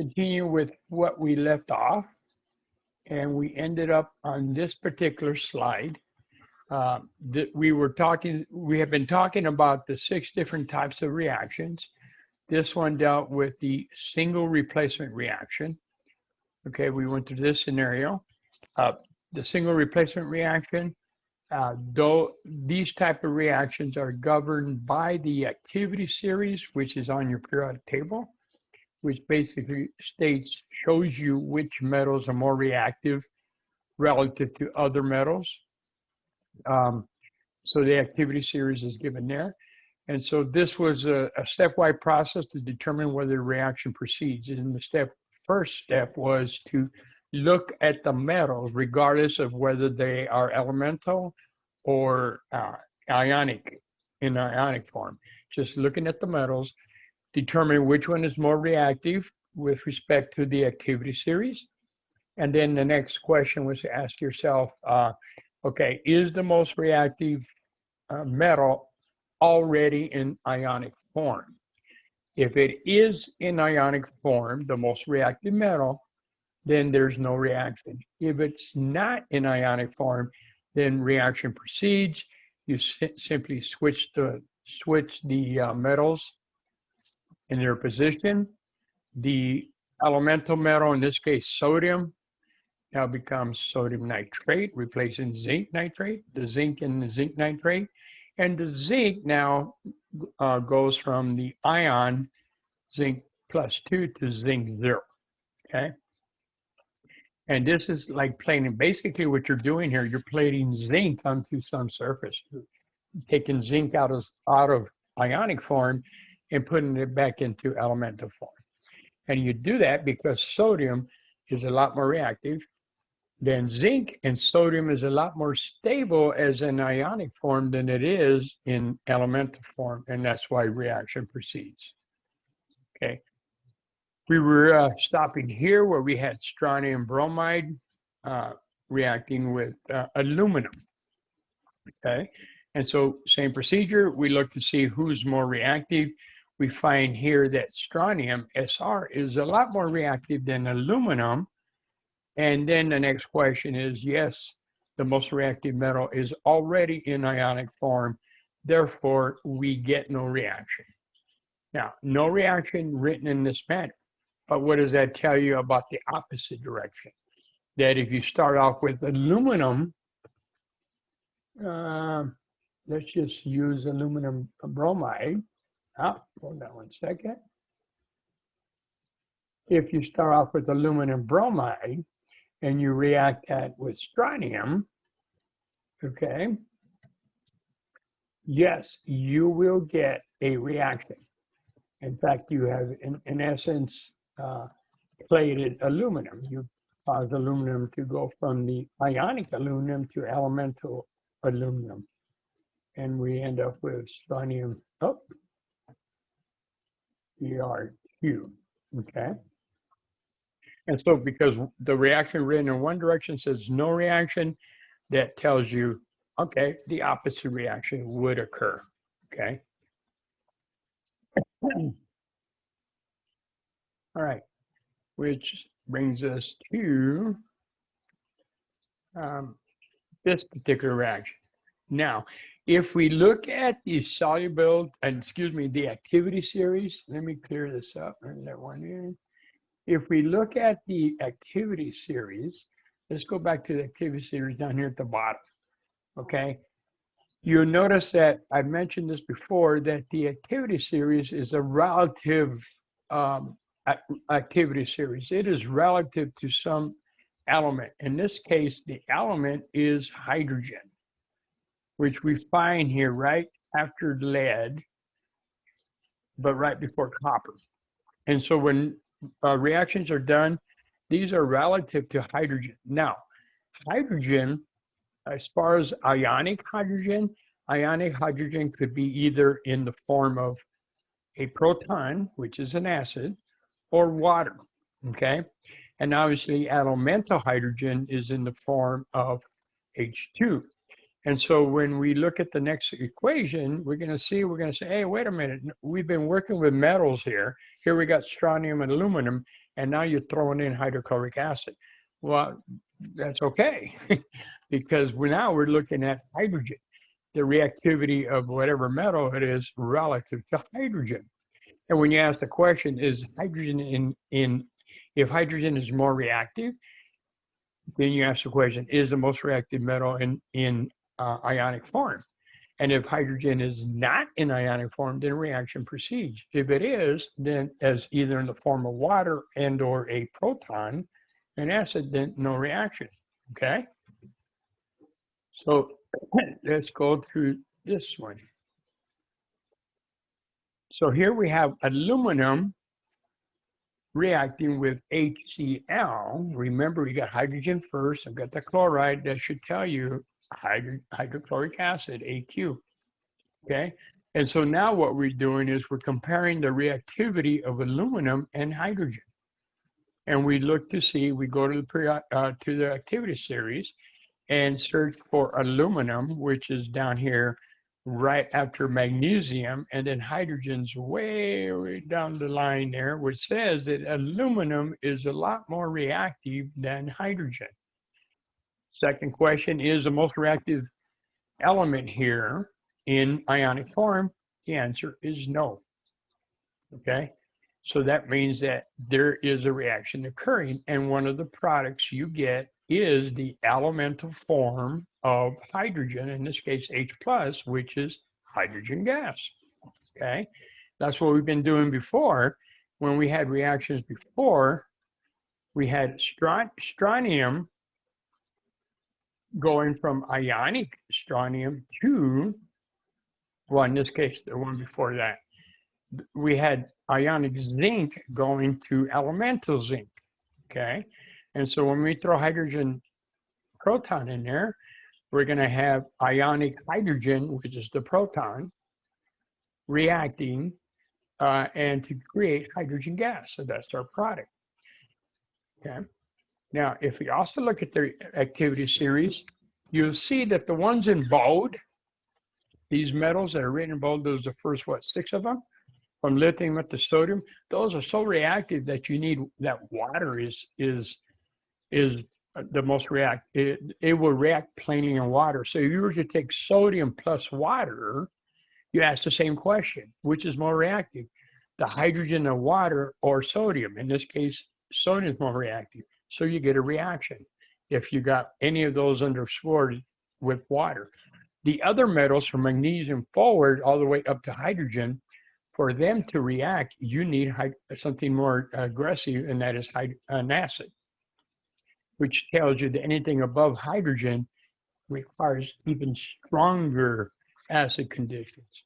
continue with what we left off, and we ended up on this particular slide. That we have been talking about the 6 different types of reactions. This one dealt with the single replacement reaction. Okay, we went through this scenario. The single replacement reaction, though these type of reactions are governed by the activity series, which is on your periodic table, which basically shows you which metals are more reactive relative to other metals. So the activity series is given there. And so this was a stepwise process to determine whether the reaction proceeds. And the first step was to look at the metals, regardless of whether they are elemental or ionic, in ionic form. Just looking at the metals, determine which one is more reactive with respect to the activity series. And then the next question was to ask yourself, okay, is the most reactive metal already in ionic form? If it is in ionic form, the most reactive metal, then there's no reaction. If it's not in ionic form, then reaction proceeds. You simply switch the metals in their position. The elemental metal, in this case sodium, now becomes sodium nitrate, replacing zinc nitrate, the zinc in the zinc nitrate. And the zinc now goes from the ion zinc +2 to zinc 0, okay? And this is like plating, basically what you're doing here, you're plating zinc onto some surface, taking zinc out of ionic form and putting it back into elemental form. And you do that because sodium is a lot more reactive than zinc, and sodium is a lot more stable as an ionic form than it is in elemental form, and that's why reaction proceeds. Okay, we were stopping here where we had strontium bromide reacting with aluminum. Okay, and so same procedure, we look to see who's more reactive. We find here that strontium, Sr, is a lot more reactive than aluminum. And then the next question is, yes, the most reactive metal is already in ionic form, therefore we get no reaction. Now, no reaction written in this manner, but what does that tell you about the opposite direction? That if you start off with aluminum, let's just use aluminum bromide. Hold on one second. If you start off with aluminum bromide, and you react that with strontium, okay, yes, you will get a reaction. In fact, you have, in essence, plated aluminum. You cause aluminum to go from the ionic aluminum to elemental aluminum. And we end up with strontium, Br2, okay? And so because the reaction written in one direction says no reaction, that tells you, okay, the opposite reaction would occur, okay? All right, which brings us to this particular reaction. Now, if we look at the the activity series, let me clear this up, bring that one in. If we look at the activity series, let's go back to the activity series down here at the bottom, okay? You'll notice that I mentioned this before, that the activity series is a relative activity series. It is relative to some element. In this case, the element is hydrogen, which we find here right after lead, but right before copper. And so when reactions are done, these are relative to hydrogen. Now, hydrogen, as far as ionic hydrogen could be either in the form of a proton, which is an acid, or water, okay? And obviously elemental hydrogen is in the form of H2. And so when we look at the next equation, we're going to say, hey, wait a minute, we've been working with metals here. Here we got strontium and aluminum, and now you're throwing in hydrochloric acid. Well, that's okay, because we're looking at hydrogen, the reactivity of whatever metal it is relative to hydrogen. And when you ask the question, is hydrogen if hydrogen is more reactive, then you ask the question, is the most reactive metal in ionic form? And if hydrogen is not in ionic form, then reaction proceeds. If it is, then as either in the form of water and or a proton, an acid, then no reaction, okay? So let's go through this one. So here we have aluminum reacting with HCl. Remember, you got hydrogen first. I've got the chloride. That should tell you hydrochloric acid, AQ. Okay. And so now what we're doing is we're comparing the reactivity of aluminum and hydrogen. And we look to see, we go to the activity series and search for aluminum, which is down here right after magnesium, and then hydrogen's way down the line there, which says that aluminum is a lot more reactive than hydrogen. Second question, is the most reactive element here in ionic form? The answer is no. Okay, so that means that there is a reaction occurring, and one of the products you get is the elemental form of hydrogen, in this case H+, which is hydrogen gas. Okay, that's what we've been doing before. When we had reactions before, we had strontium going from ionic strontium to, well, in this case, the one before that, we had ionic zinc going to elemental zinc, okay? And so when we throw hydrogen proton in there, we're going to have ionic hydrogen, which is the proton, reacting and to create hydrogen gas. So that's our product, okay? Now, if we also look at the activity series, you'll see that the ones in bold, these metals that are written in bold, those are the first, 6 of them? From lithium up to sodium, those are so reactive that you need, that water is the most reactive. It will react plainly in water. So if you were to take sodium plus water, you ask the same question, which is more reactive, the hydrogen of water or sodium? In this case, sodium is more reactive. So you get a reaction if you got any of those underscored with water. The other metals, from magnesium forward all the way up to hydrogen, for them to react, you need something more aggressive, and that is an acid, which tells you that anything above hydrogen requires even stronger acid conditions.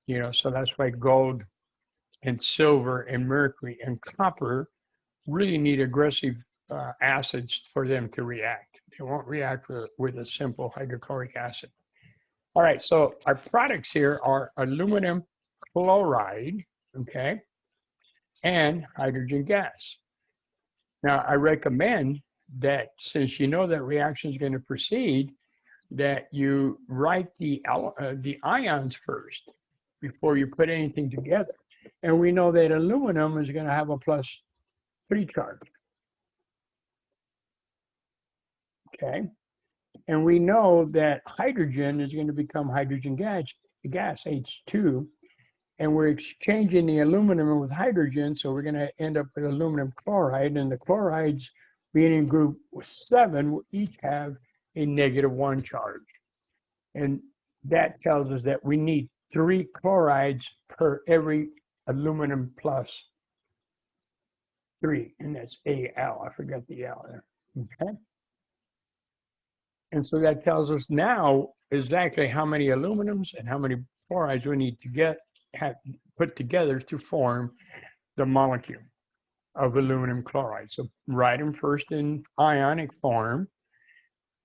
You know, so that's why gold and silver and mercury and copper really need aggressive acids for them to react. They won't react with a simple hydrochloric acid. All right, so our products here are aluminum chloride, okay, and hydrogen gas. Now, I recommend that, since you know that reaction is going to proceed, that you write the ions first before you put anything together. And we know that aluminum is going to have a +3 charge. Okay, and we know that hydrogen is going to become hydrogen gas H2, and we're exchanging the aluminum with hydrogen, so we're going to end up with aluminum chloride, and the chlorides being in group 7 will each have a -1 charge. And that tells us that we need 3 chlorides per every aluminum +3, and that's Al. I forgot the L there, okay? And so that tells us now exactly how many aluminums and how many chlorides we need to put together to form the molecule of aluminum chloride. So write them first in ionic form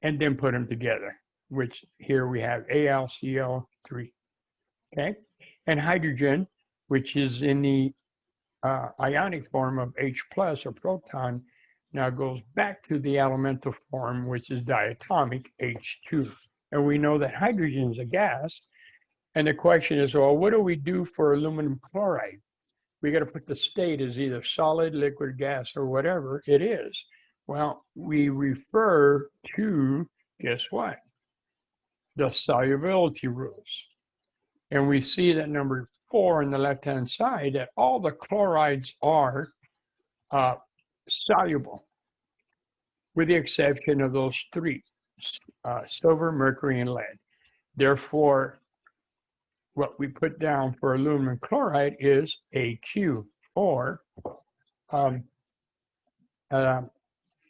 and then put them together, which here we have AlCl3, okay? And hydrogen, which is in the ionic form of H+ or proton, now goes back to the elemental form, which is diatomic H2. And we know that hydrogen is a gas. And the question is, well, what do we do for aluminum chloride? we got to put the state as either solid, liquid, gas, or whatever it is. Well, we refer to, guess what? The solubility rules. And we see that number 4 on the left-hand side, that all the chlorides are soluble, with the exception of those 3, silver, mercury, and lead. Therefore, what we put down for aluminum chloride is AQ, or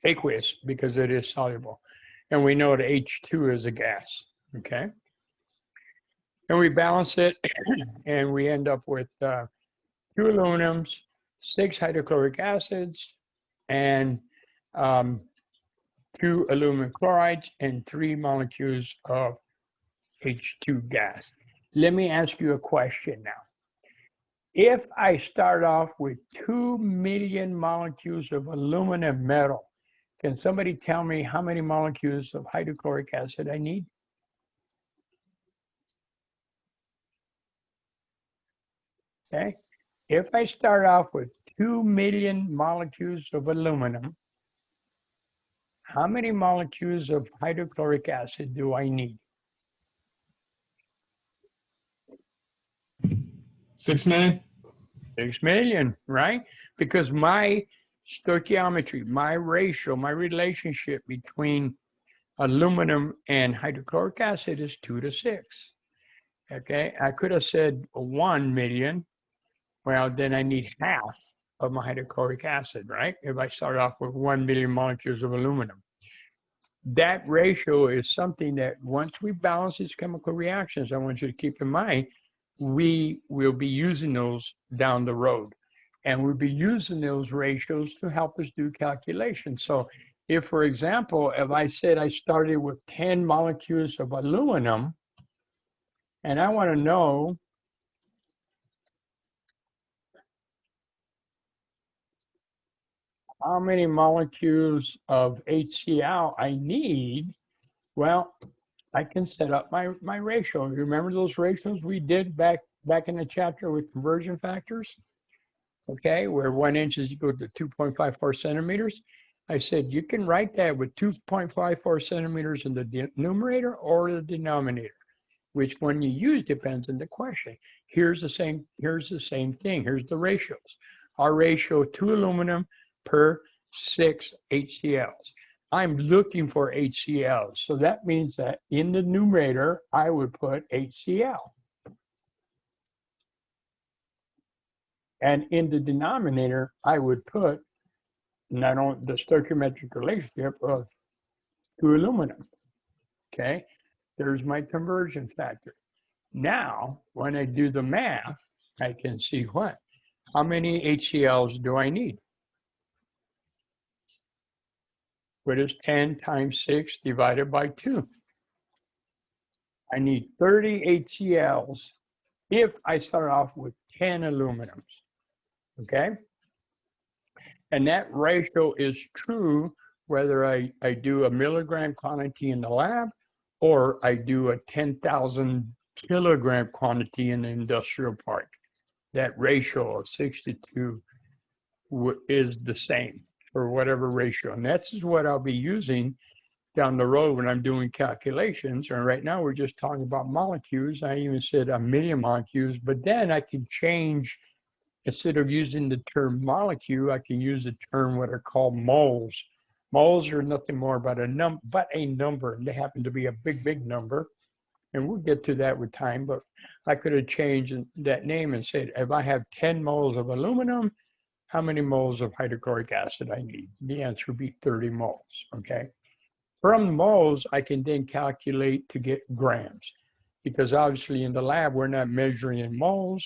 aqueous, because it is soluble. And we know that H2 is a gas, okay? And we balance it, and we end up with 2 aluminums, 6 hydrochloric acids, and 2 aluminum chlorides, and 3 molecules of H2 gas. Let me ask you a question now. If I start off with 2 million molecules of aluminum metal, can somebody tell me how many molecules of hydrochloric acid I need? Okay. If I start off with 2 million molecules of aluminum, how many molecules of hydrochloric acid do I need? 6 million? 6 million, right? Because my stoichiometry, my ratio, my relationship between aluminum and hydrochloric acid is 2 to 6. Okay, I could have said 1 million. Well, then I need half of my hydrochloric acid, right? If I start off with 1 million molecules of aluminum. That ratio is something that once we balance these chemical reactions, I want you to keep in mind, we will be using those down the road. And we'll be using those ratios to help us do calculations. So if, for example, if I said I started with 10 molecules of aluminum, and I want to know how many molecules of HCl I need, well, I can set up my ratio. You remember those ratios we did back in the chapter with conversion factors? Okay, where 1 inch is equal to 2.54 centimeters. I said you can write that with 2.54 centimeters in the numerator or the denominator. Which one you use depends on the question. Here's the same thing. Here's the ratios. Our ratio 2 aluminum per 6 HCl's. I'm looking for HCl. So that means that in the numerator, I would put HCl. And in the denominator, I would put not only the stoichiometric relationship of 2 aluminum. Okay, there's my conversion factor. Now, when I do the math, I can see what? How many HCl's do I need? What is 10 times 6 divided by 2? I need 30 HCl's if I start off with 10 aluminums, okay? And that ratio is true whether I do a milligram quantity in the lab or I do a 10,000 kilogram quantity in the industrial park. That ratio of 6 to 2 is the same for whatever ratio. And that's what I'll be using down the road when I'm doing calculations. And right now we're just talking about molecules. I even said a million molecules, but then I can change, instead of using the term molecule, I can use the term what are called moles. Moles are nothing more but a number, and they happen to be a big, big number. And we'll get to that with time, but I could have changed that name and said, if I have 10 moles of aluminum, how many moles of hydrochloric acid I need? The answer would be 30 moles, okay? From moles, I can then calculate to get grams, because obviously in the lab, we're not measuring in moles,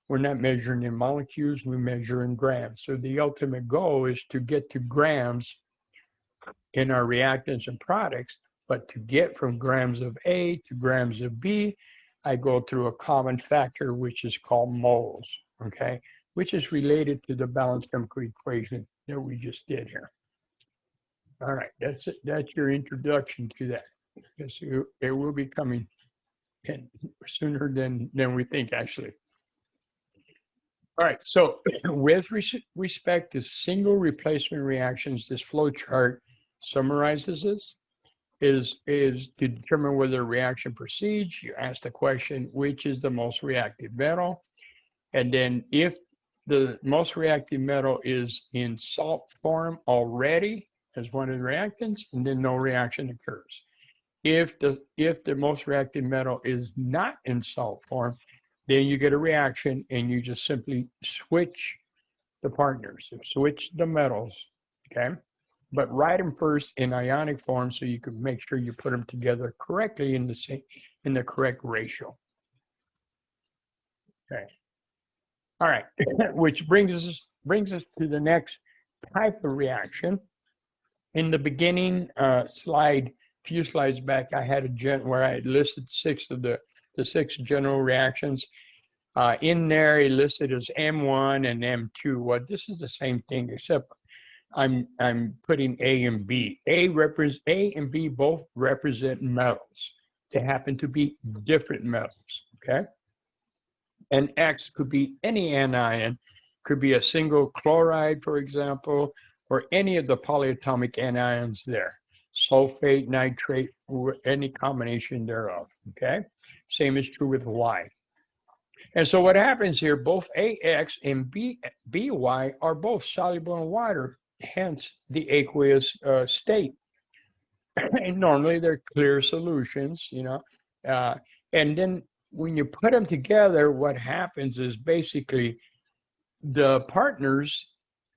we're not measuring in molecules, we measure in grams. So the ultimate goal is to get to grams in our reactants and products, but to get from grams of A to grams of B, I go through a common factor, which is called moles, okay? Which is related to the balanced chemical equation that we just did here. All right, that's it. That's your introduction to that. Yes, it will be coming sooner than we think, actually. All right, so with respect to single replacement reactions, this flow chart summarizes this. Is to determine whether a reaction proceeds. You ask the question, which is the most reactive metal? And then if the most reactive metal is in salt form already as one of the reactants, and then no reaction occurs. If the most reactive metal is not in salt form, then you get a reaction and you just simply switch the partners, switch the metals, okay? But write them first in ionic form so you can make sure you put them together correctly in the correct ratio. Okay. All right, which brings us to the next type of reaction. In the beginning slide, a few slides back, I had where I had listed the 6 general reactions. In there, it listed as M1 and M2. Well, this is the same thing, except I'm putting A and B. A and B both represent metals. They happen to be different metals, okay? And X could be any anion, could be a single chloride, for example, or any of the polyatomic anions there. Sulfate, nitrate, or any combination thereof, okay? Same is true with Y. And so what happens here, both AX and BY are both soluble in water, hence the aqueous state. And normally they're clear solutions, you know. And then when you put them together, what happens is basically the partners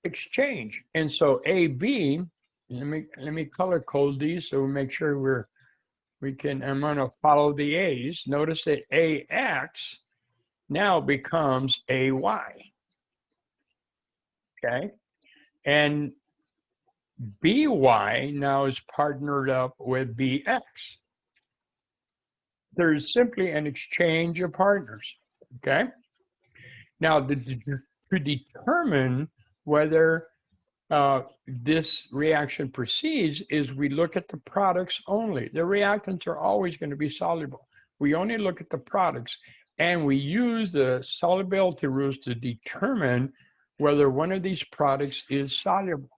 exchange. And so AB, let me color code these so we make sure I'm gonna follow the A's. Notice that AX now becomes AY, okay? And BY now is partnered up with BX. There is simply an exchange of partners, okay? Now, to determine whether this reaction proceeds is we look at the products only. The reactants are always going to be soluble. We only look at the products, and we use the solubility rules to determine whether one of these products is soluble.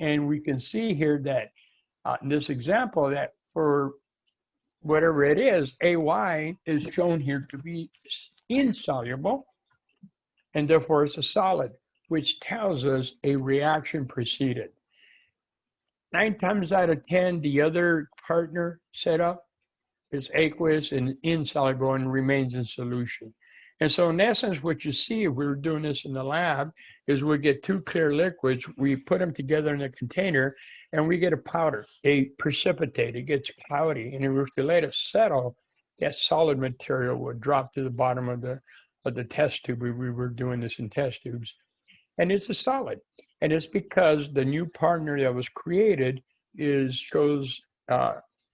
And we can see here that in this example that for whatever it is, AY is shown here to be insoluble, and therefore it's a solid, which tells us a reaction proceeded. 9 times out of 10, the other partner setup is aqueous and insoluble and remains in solution. And so in essence, what you see if we were doing this in the lab is we get 2 clear liquids, we put them together in a container, and we get a powder, a precipitate. It gets cloudy, and if we let it settle, that solid material would drop to the bottom of the test tube. We were doing this in test tubes, and it's a solid. And it's because the new partner that was created shows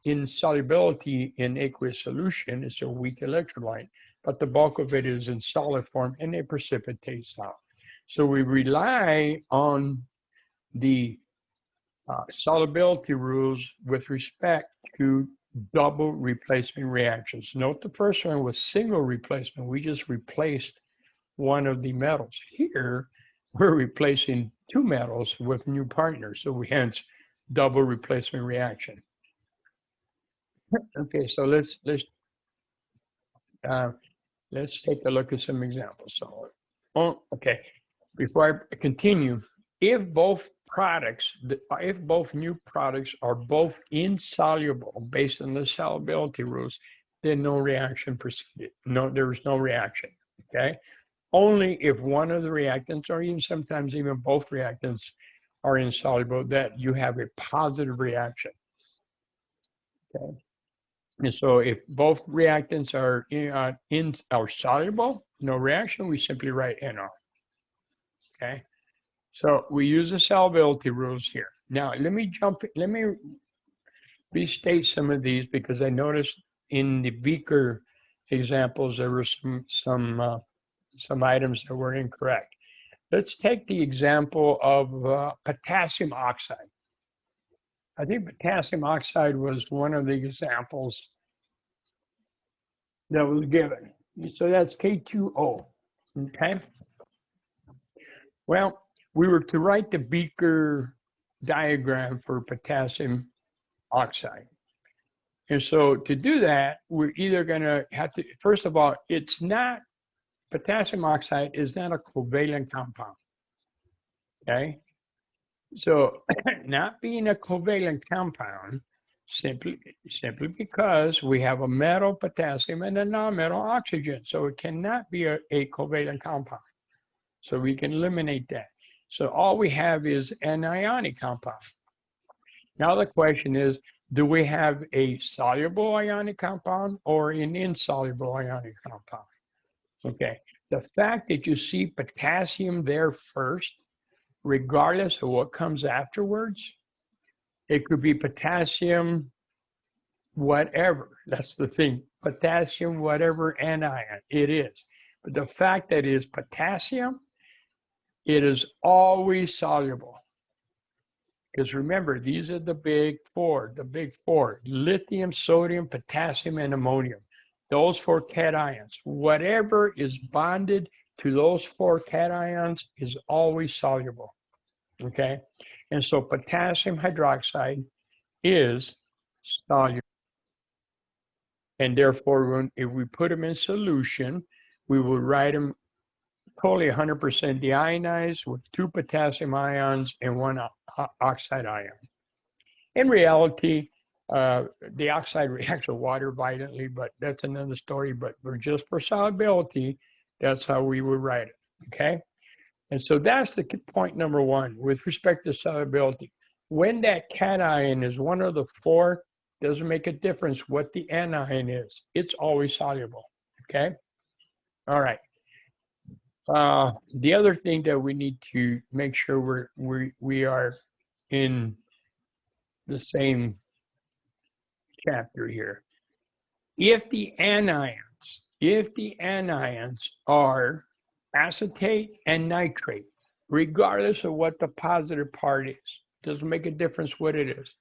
insolubility in aqueous solution. It's a weak electrolyte, but the bulk of it is in solid form, and it precipitates out. So we rely on the solubility rules with respect to double replacement reactions. Note the first one was single replacement. We just replaced one of the metals. Here, we're replacing 2 metals with new partners, so we hence double replacement reaction. Okay, so let's take a look at some examples. So, okay, before I continue, if both new products are both insoluble based on the solubility rules, then no reaction proceeded. No, there is no reaction. Okay, only if one of the reactants, or even sometimes even both reactants, are insoluble, that you have a positive reaction. Okay. And so if both reactants are soluble, no reaction, we simply write NR. Okay. So we use the solubility rules here. Now let me restate some of these because I noticed in the Beaker examples there were some items that were incorrect. Let's take the example of potassium oxide. I think potassium oxide was one of the examples that was given. So that's K2O. Okay. Well, we were to write the Beaker diagram for potassium oxide. And so to do that, we're either going to have to, first of all, potassium oxide is not a covalent compound. Okay. So not being a covalent compound, simply because we have a metal potassium and a non-metal oxygen. So it cannot be a covalent compound. So we can eliminate that. So all we have is an ionic compound. Now the question is, do we have a soluble ionic compound or an insoluble ionic compound? Okay. The fact that you see potassium there first, regardless of what comes afterwards, it could be potassium whatever. That's the thing. Potassium whatever anion it is. But the fact that it is potassium, it is always soluble. Because remember, these are the big four, lithium, sodium, potassium, and ammonium. Those four cations, whatever is bonded to those four cations is always soluble, okay? And so potassium hydroxide is soluble. And therefore, if we put them in solution, we will write them totally 100% deionized with 2 potassium ions and 1 oxide ion. In reality, the oxide reacts with water violently, but that's another story. But just for solubility, that's how we would write it, okay? And so that's the point number 1 with respect to solubility. When that cation is one of the 4, doesn't make a difference what the anion is. It's always soluble, okay? All right. The other thing that we need to make sure we are in the same chapter here. If the anions are acetate and nitrate, regardless of what the positive part is, doesn't make a difference what it is,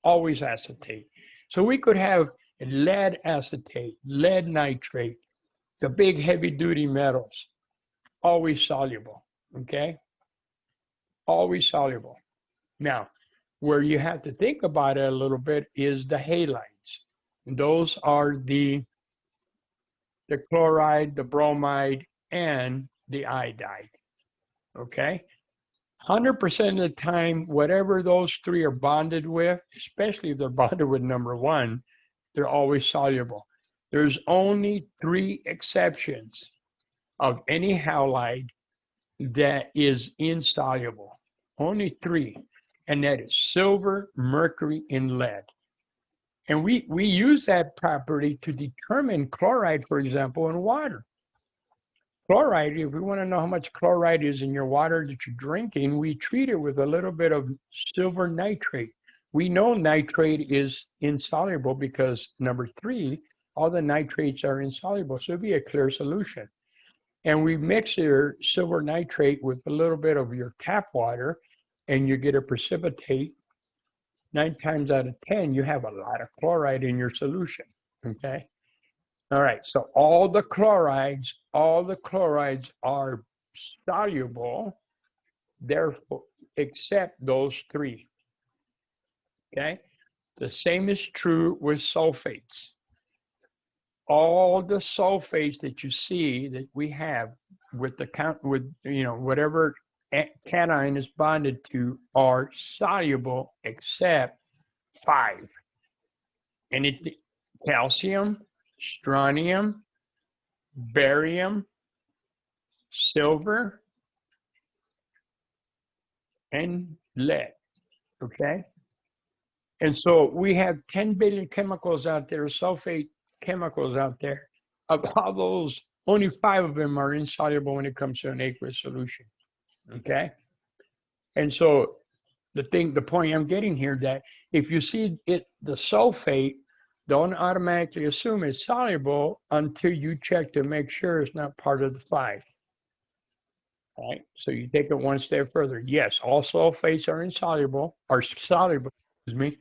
always acetate. So we could have lead acetate, lead nitrate, the big heavy duty metals, always soluble, okay? Always soluble. Now, where you have to think about it a little bit is the halides. And those are the chloride, the bromide, and the iodide, okay? 100% of the time, whatever those 3 are bonded with, especially if they're bonded with number 1, they're always soluble. There's only 3 exceptions of any halide that is insoluble. Only 3, and that is silver, mercury, and lead. And we use that property to determine chloride, for example, in water. Chloride, if we want to know how much chloride is in your water that you're drinking, we treat it with a little bit of silver nitrate. We know nitrate is insoluble because number 3, all the nitrates are insoluble, so it'd be a clear solution. And we mix your silver nitrate with a little bit of your tap water, and you get a precipitate. 9 times out of 10, you have a lot of chloride in your solution, okay? All right, so all the chlorides are soluble, therefore, except those 3, okay? The same is true with sulfates. All the sulfates that you see that we have with whatever cation is bonded to are soluble except 5. And it's calcium, strontium, barium, silver, and lead, okay? And so we have 10 billion chemicals out there, sulfate chemicals out there. Of all those, only 5 of them are insoluble when it comes to an aqueous solution, okay? And so the point I'm getting here, that if you see it, the sulfate, don't automatically assume it's soluble until you check to make sure it's not part of the 5. All right, so you take it one step further. Yes, all sulfates are soluble, excuse me.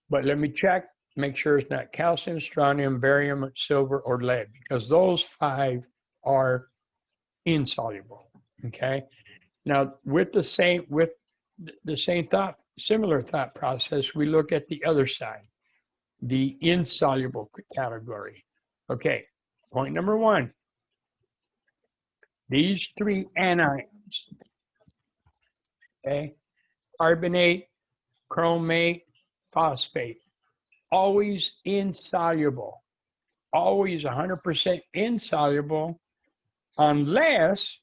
But let me check, make sure it's not calcium, strontium, barium, silver, or lead, because those 5 are insoluble. Okay. Now, with the same similar thought process, we look at the other side, the insoluble category. Okay, point number one. These three anions, okay, carbonate, chromate, phosphate, always insoluble, always 100% insoluble, unless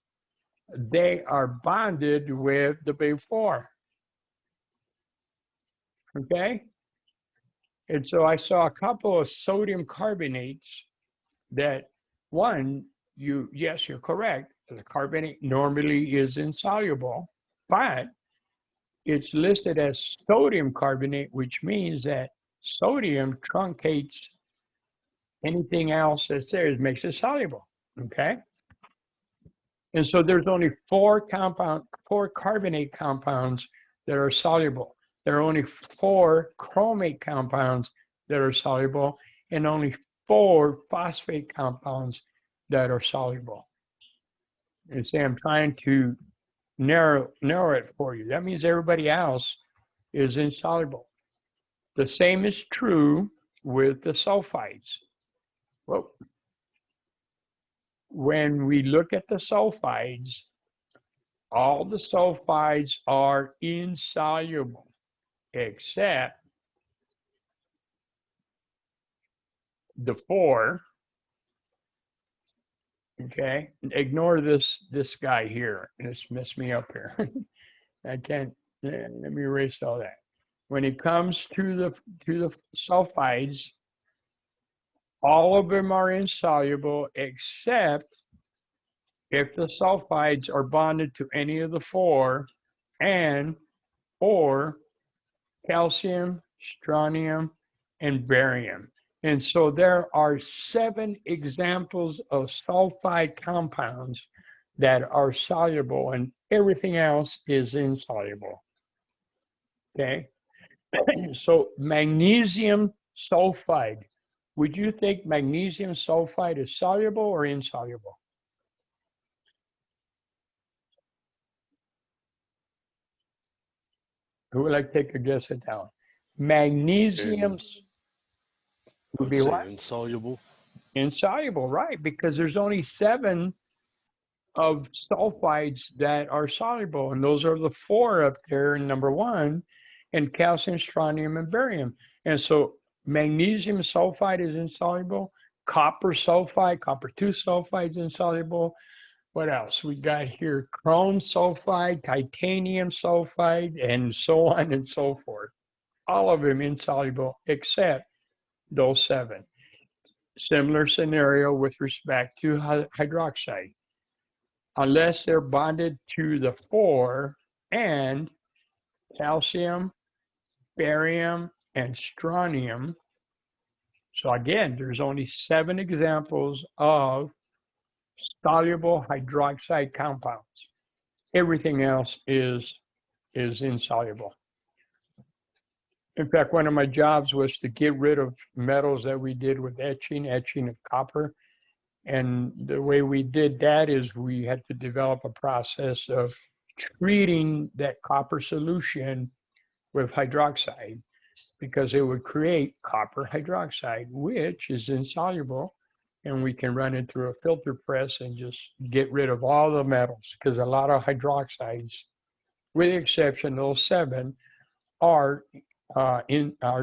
they are bonded with the big four. Okay? And so I saw a couple of sodium carbonates that, one, yes, you're correct. The carbonate normally is insoluble, but it's listed as sodium carbonate, which means that sodium truncates anything else that's there. It makes it soluble. Okay? And so there's only four carbonate compounds that are soluble. There are only 4 chromate compounds that are soluble, and only 4 phosphate compounds that are soluble. And say I'm trying to narrow it for you. That means everybody else is insoluble. The same is true with the sulfides. Well, when we look at the sulfides, all the sulfides are insoluble, except the 4. Okay, ignore this guy here. It's messed me up here. I can't. Let me erase all that. When it comes to the sulfides, all of them are insoluble except if the sulfides are bonded to any of the 4 and or calcium, strontium, and barium. And so there are 7 examples of sulfide compounds that are soluble, and everything else is insoluble. Okay? So magnesium sulfide. Would you think magnesium sulfide is soluble or insoluble? Who would like to take a guess at that one? Magnesium would be what? Insoluble. Insoluble, right? Because there's only 7 of sulfides that are soluble, and those are the 4 up there in number 1, and calcium, strontium, and barium. And so magnesium sulfide is insoluble. Copper sulfide, copper 2 sulfide is insoluble. What else we got here? Chrome sulfide, titanium sulfide, and so on and so forth. All of them insoluble except those 7. Similar scenario with respect to hydroxide. Unless they're bonded to the 4 and calcium, barium, and strontium. So again, there's only 7 examples of soluble hydroxide compounds. Everything else is insoluble. In fact, one of my jobs was to get rid of metals that we did with etching of copper. And the way we did that is we had to develop a process of treating that copper solution with hydroxide, because it would create copper hydroxide, which is insoluble. And we can run it through a filter press and just get rid of all the metals, because a lot of hydroxides, with the exception of those 7, are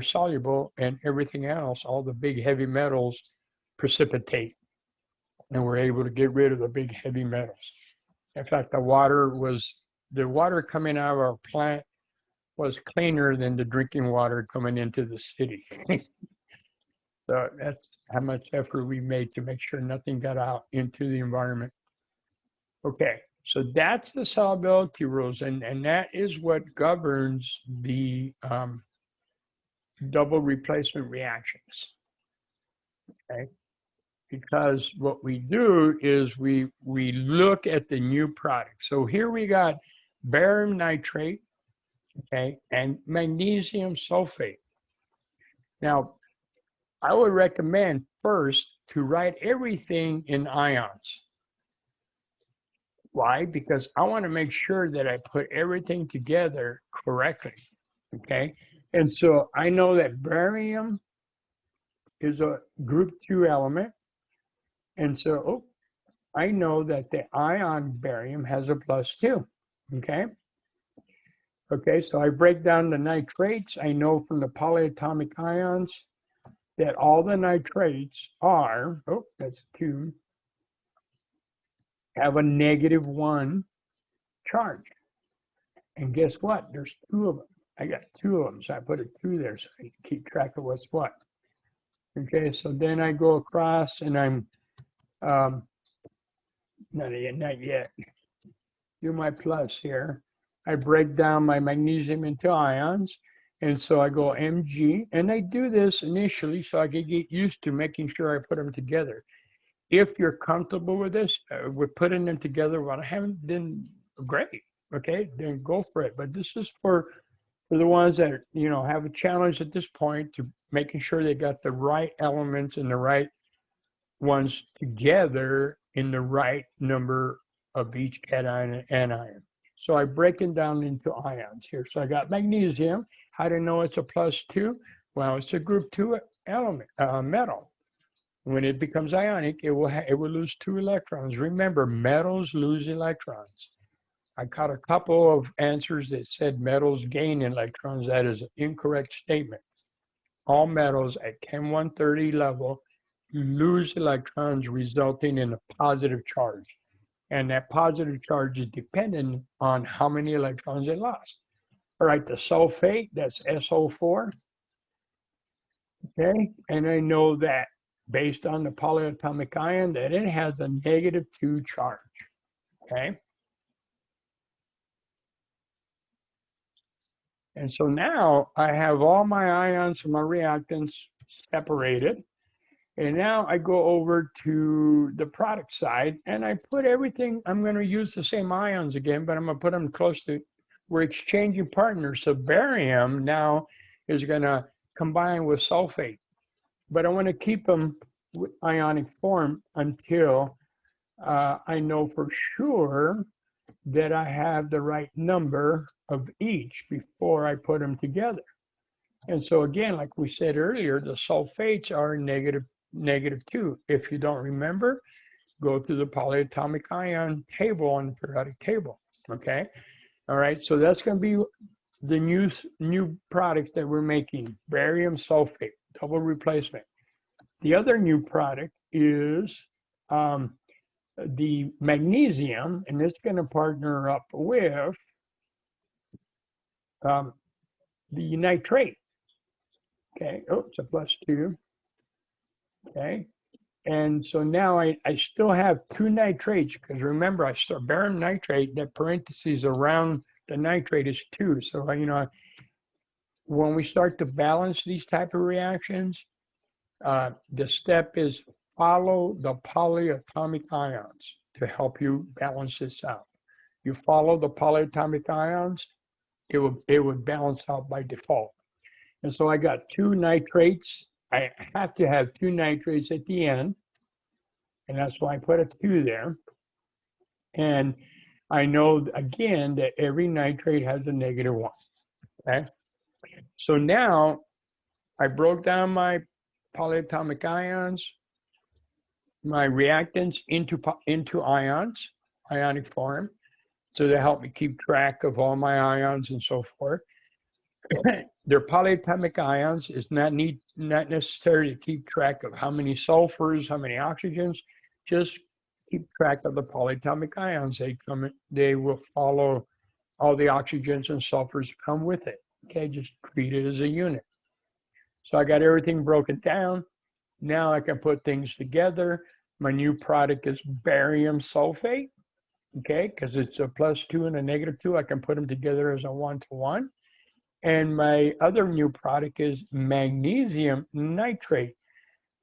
soluble, and everything else, all the big heavy metals, precipitate, and we're able to get rid of the big heavy metals. In fact, the water coming out of our plant was cleaner than the drinking water coming into the city. So that's how much effort we made to make sure nothing got out into the environment. Okay, so that's the solubility rules, and that is what governs the double replacement reactions. Okay, because what we do is we look at the new product. So here we got barium nitrate, okay, and magnesium sulfate. Now, I would recommend first to write everything in ions. Why? Because I want to make sure that I put everything together correctly. Okay. And so I know that barium is a group 2 element. And so I know that the ion barium has a +2. Okay. Okay. So I break down the nitrates. I know from the polyatomic ions that all the nitrates are, that's 2, have a -1 charge. And guess what? There's 2 of them. I got 2 of them, so I put a 2 there so I can keep track of what's what. Okay, so then I go across and I'm, not yet, do my plus here. I break down my magnesium into ions. And so I go Mg, and I do this initially so I can get used to making sure I put them together. If you're comfortable with this, with putting them together, well, I haven't been great. Okay, then go for it. But this is for the ones that, you know, have a challenge at this point to making sure they got the right elements and the right ones together in the right number of each cation and anion. So I break it down into ions here. So I got magnesium. How do I know it's a +2? Well, it's a group 2 element, metal. When it becomes ionic, it will lose 2 electrons. Remember, metals lose electrons. I caught a couple of answers that said metals gain electrons. That is an incorrect statement. All metals at Chem 130 level lose electrons, resulting in a positive charge. And that positive charge is dependent on how many electrons it lost. All right, the sulfate, that's SO4. Okay, and I know that based on the polyatomic ion that it has a -2 charge. Okay. And so now I have all my ions from my reactants separated. And now I go over to the product side and I put everything, I'm going to use the same ions again, but I'm going to put them close to, we're exchanging partners. So barium now is going to combine with sulfate, but I want to keep them with ionic form until I know for sure that I have the right number of each before I put them together. And so again, like we said earlier, the sulfates are -2. If you don't remember, go to the polyatomic ion table on the periodic table. Okay. All right. So that's going to be the new product that we're making, barium sulfate, double replacement. The other new product is the magnesium, and it's going to partner up with the nitrate. Okay, it's a +2. Okay, and so now I still have 2 nitrates, because remember, I start barium nitrate, that parentheses around the nitrate is 2. So, you know, when we start to balance these type of reactions, the step is follow the polyatomic ions to help you balance this out. You follow the polyatomic ions, it would balance out by default. And so I got 2 nitrates. I have to have 2 nitrates at the end, and that's why I put a 2 there. And I know, again, that every nitrate has a -1. Okay. So now I broke down my polyatomic ions, my reactants into ions, ionic form. So they help me keep track of all my ions and so forth. They're polyatomic ions. It's not necessary to keep track of how many sulfurs, how many oxygens. Just keep track of the polyatomic ions. They will follow all the oxygens and sulfurs come with it. Okay, just treat it as a unit. So I got everything broken down. Now I can put things together. My new product is barium sulfate. Okay, because it's a +2 and a -2, I can put them together as a 1-to-1. And my other new product is magnesium nitrate,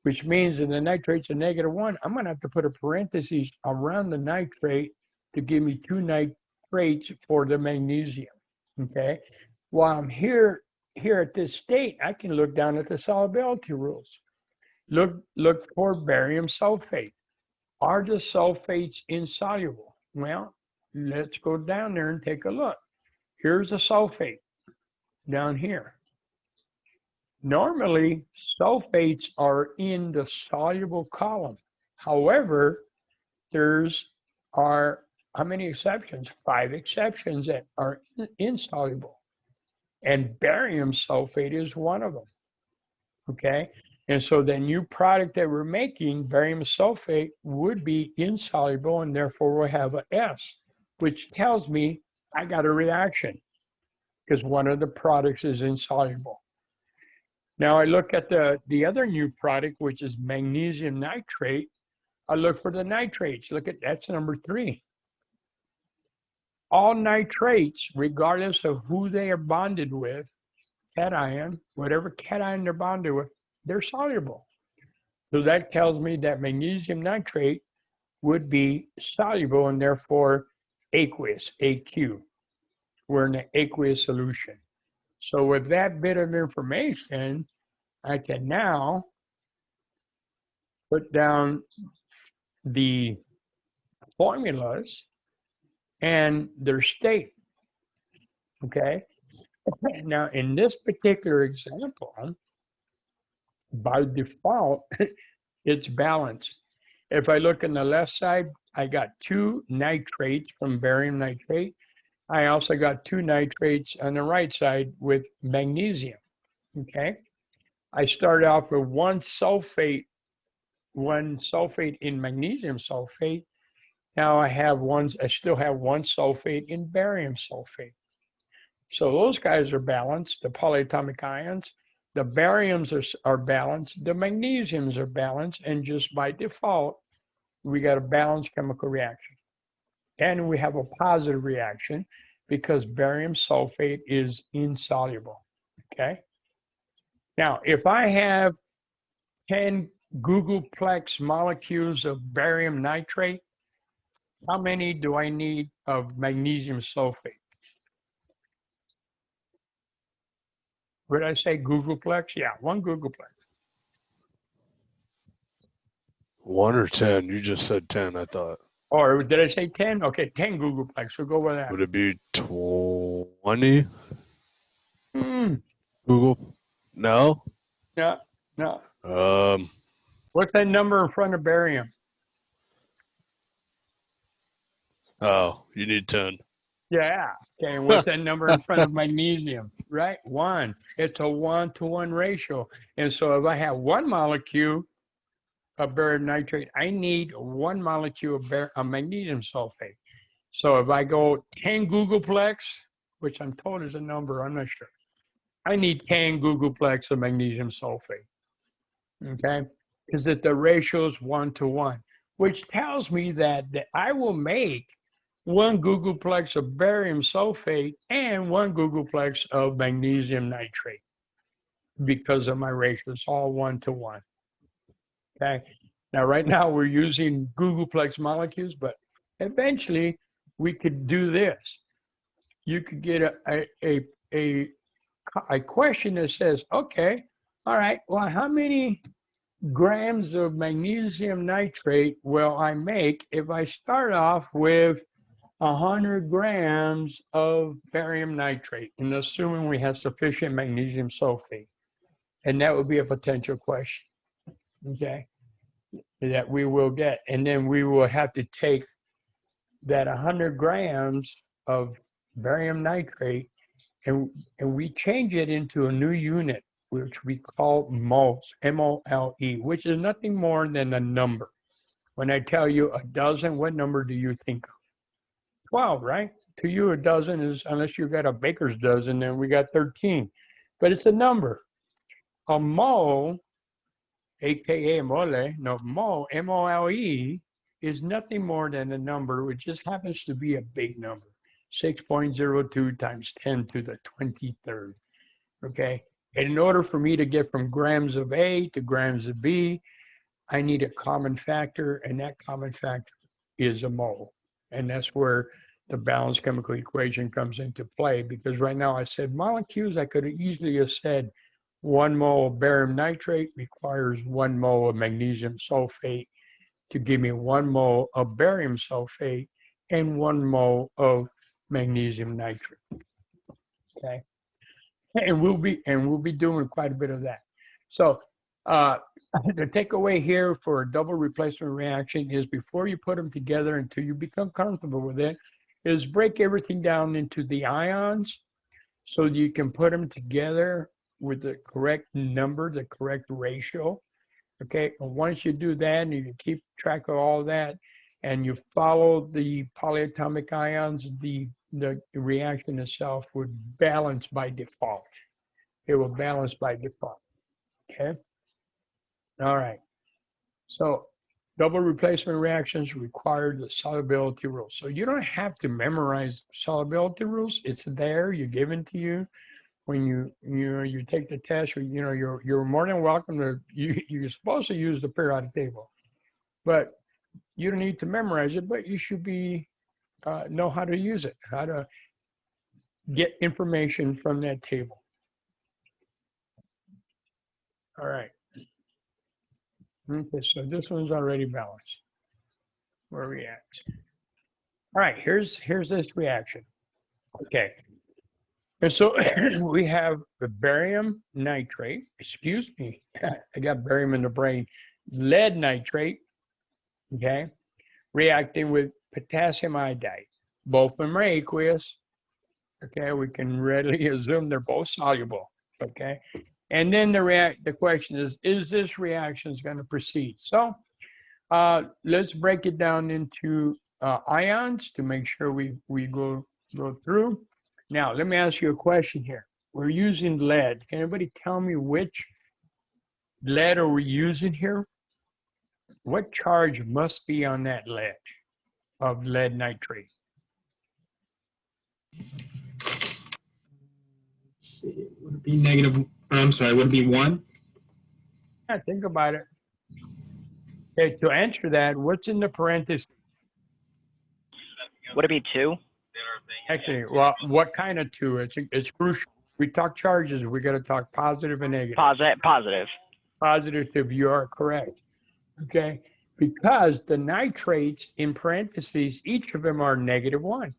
which means that the nitrate's a -1. I'm going to have to put a parenthesis around the nitrate to give me 2 nitrates for the magnesium. Okay, while I'm here at this state, I can look down at the solubility rules. Look for barium sulfate. Are the sulfates insoluble? Well, let's go down there and take a look. Here's a sulfate down here. Normally, sulfates are in the soluble column. However, are how many exceptions? 5 exceptions that are insoluble. And barium sulfate is one of them. Okay? And so the new product that we're making, barium sulfate, would be insoluble and therefore will have an S, which tells me I got a reaction because one of the products is insoluble. Now I look at the other new product, which is magnesium nitrate. I look for the nitrates. Look at that's number 3. All nitrates, regardless of who they are bonded with, cation, whatever cation they're bonded with, they're soluble. So that tells me that magnesium nitrate would be soluble and therefore aqueous, AQ. We're in an aqueous solution. So with that bit of information, I can now put down the formulas and their state. Okay. Now, in this particular example, by default, it's balanced. If I look on the left side, I got 2 nitrates from barium nitrate. I also got 2 nitrates on the right side with magnesium. Okay. I started off with one sulfate in magnesium sulfate. Now I still have one sulfate in barium sulfate. So those guys are balanced, the polyatomic ions. The bariums are balanced, the magnesiums are balanced, and just by default, we got a balanced chemical reaction. And we have a positive reaction because barium sulfate is insoluble, okay? Now, if I have 10 googolplex molecules of barium nitrate, how many do I need of magnesium sulfate? Would I say googolplex? Yeah, 1 googolplex. 1 or 10? You just said 10, I thought. Or did I say 10? Okay, 10 googolplex. We'll go with that. Would it be 20? Google? No? No. What's that number in front of barium? Oh, you need 10. Yeah. Okay, and what's that number in front of magnesium? Right? 1. It's a 1-to-1 ratio. And so if I have 1 molecule of barium nitrate, I need 1 molecule of magnesium sulfate. So if I go 10 googolplex, which I'm told is a number, I'm not sure. I need 10 googolplex of magnesium sulfate. Okay? Because the ratio is 1-to-1, which tells me that I will make 1 googolplex of barium sulfate and 1 googolplex of magnesium nitrate because of my ratio. It's all 1-to-1. Okay. Now, right now we're using googolplex molecules, but eventually we could do this. You could get a question that says, okay, all right, well, how many grams of magnesium nitrate will I make if I start off with 100 grams of barium nitrate, and assuming we have sufficient magnesium sulfate? And that would be a potential question, okay, that we will get. And then we will have to take that 100 grams of barium nitrate and we change it into a new unit, which we call moles, M-O-L-E, which is nothing more than a number. When I tell you a dozen, what number do you think of? 12, right? To you, a dozen is, unless you've got a baker's dozen, then we got 13. But it's a number. A mole, aka mole, no, mole, M-O-L-E, is nothing more than a number, which just happens to be a big number. 6.02 times 10 to the 23rd, okay? And in order for me to get from grams of A to grams of B, I need a common factor, and that common factor is a mole. And that's where the balanced chemical equation comes into play, because right now I said molecules, I could have easily have said 1 mole of barium nitrate requires 1 mole of magnesium sulfate to give me 1 mole of barium sulfate, and 1 mole of magnesium nitrate. Okay, and we'll be doing quite a bit of that. So the takeaway here for a double replacement reaction is before you put them together until you become comfortable with it, is break everything down into the ions so you can put them together with the correct number, the correct ratio. Okay, and once you do that and you keep track of all that and you follow the polyatomic ions, the reaction itself would balance by default. It will balance by default. Okay. All right. So double replacement reactions require the solubility rules. So you don't have to memorize solubility rules. It's there, you're given to you. When you take the test, or you're more than welcome to. You're supposed to use the periodic table, but you don't need to memorize it. But you should know how to use it, how to get information from that table. All right. Okay, so this one's already balanced. Where are we at? All right, here's this reaction. Okay. And so we have the barium nitrate, excuse me, I got barium in the brain, lead nitrate, okay, reacting with potassium iodide. Both of them are aqueous, okay, we can readily assume they're both soluble, okay. And then the question is this reaction going to proceed? So let's break it down into ions to make sure we go through. Now, let me ask you a question here. We're using lead. Can anybody tell me which lead are we using here? What charge must be on that lead of lead nitrate? Let's see, would it be negative? I'm sorry, would it be 1? Yeah, think about it. Okay, to answer that, what's in the parentheses? Would it be 2? Actually, well, what kind of 2? It's crucial. We talk charges, we got to talk positive and negative. Positive. Positive, you are correct. Okay, because the nitrates in parentheses, each of them are -1.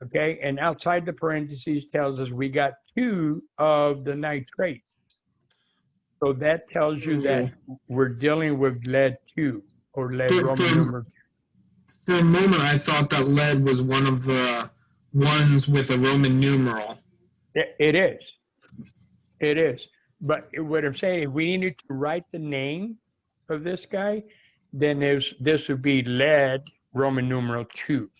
Okay, and outside the parentheses tells us we got 2 of the nitrate. So that tells you that we're dealing with lead 2 or lead Roman numeral 2. For a moment, I thought that lead was one of the ones with a Roman numeral. It is. It is. But what I'm saying, if we needed to write the name of this guy, then this would be lead Roman numeral 2.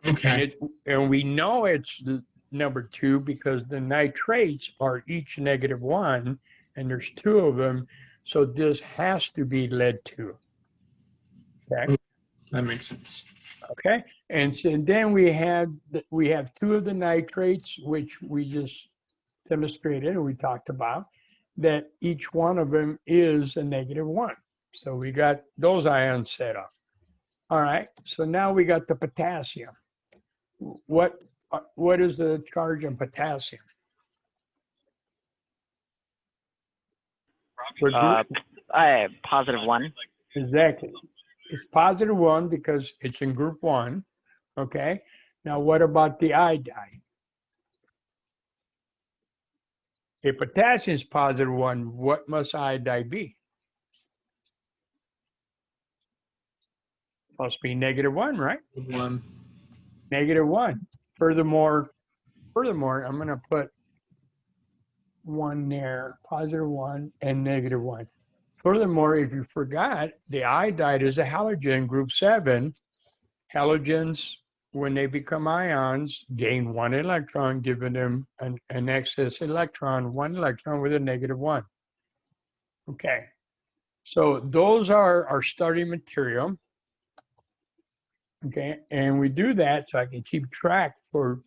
Okay. And we know it's the number 2 because the nitrates are each -1, and there's 2 of them. So this has to be lead 2. Okay. That makes sense. Okay. And so then we have 2 of the nitrates, which we just demonstrated and we talked about, that each one of them is a -1. So we got those ions set up. All right. So now we got the potassium. What is the charge on potassium? +1. Exactly. It's +1 because it's in group 1. Okay. Now what about the iodide? If potassium is +1, what must iodide be? Must be -1, right? 1. -1. Furthermore, I'm going to put 1 there, +1 and -1. Furthermore, if you forgot, the iodide is a halogen, group 7. Halogens, when they become ions, gain 1 electron, giving them an excess electron, 1 electron with a -1. Okay, so those are our starting material. Okay, and we do that so I can keep track for